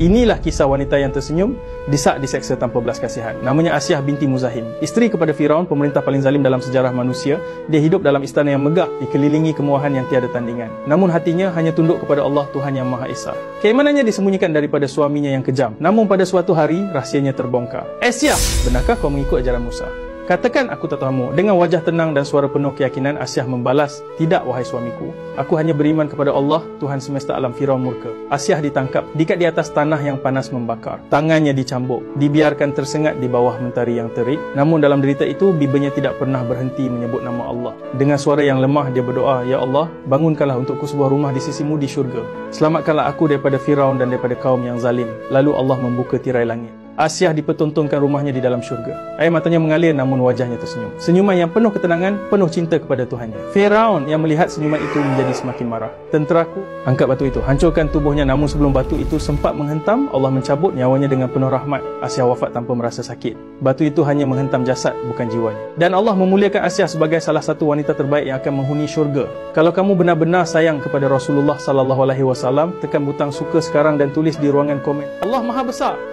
Inilah kisah wanita yang tersenyum, diseksa tanpa belas kasihan. Namanya Asyah binti Muzahim. Isteri kepada Firaun, pemerintah paling zalim dalam sejarah manusia. Dia hidup dalam istana yang megah, dikelilingi kemewahan yang tiada tandingan. Namun hatinya hanya tunduk kepada Allah, Tuhan yang Maha Esa. Keimanannya disembunyikan daripada suaminya yang kejam. Namun pada suatu hari, rahsianya terbongkar. Asyah, benarkah kau mengikut ajaran Musa? Katakan aku tak tahu. Dengan wajah tenang dan suara penuh keyakinan, Asyah membalas, tidak wahai suamiku. Aku hanya beriman kepada Allah, Tuhan semesta alam. Firaun murka. Asyah ditangkap, diikat di atas tanah yang panas membakar. Tangannya dicambuk, dibiarkan tersengat di bawah mentari yang terik. Namun dalam derita itu, bibirnya tidak pernah berhenti menyebut nama Allah. Dengan suara yang lemah, dia berdoa, Ya Allah, bangunkanlah untukku sebuah rumah di sisimu di syurga. Selamatkanlah aku daripada Firaun dan daripada kaum yang zalim. Lalu Allah membuka tirai langit. Asyah dipertontonkan rumahnya di dalam syurga. Air matanya mengalir namun wajahnya tersenyum. Senyuman yang penuh ketenangan, penuh cinta kepada Tuhannya. Firaun yang melihat senyuman itu menjadi semakin marah. Tenteraku, angkat batu itu, hancurkan tubuhnya. Namun sebelum batu itu sempat menghentam, Allah mencabut nyawanya dengan penuh rahmat. Asyah wafat tanpa merasa sakit. Batu itu hanya menghentam jasad, bukan jiwanya. Dan Allah memuliakan Asyah sebagai salah satu wanita terbaik yang akan menghuni syurga. Kalau kamu benar-benar sayang kepada Rasulullah SAW, tekan butang suka sekarang dan tulis di ruangan komen, Allah Maha Besar.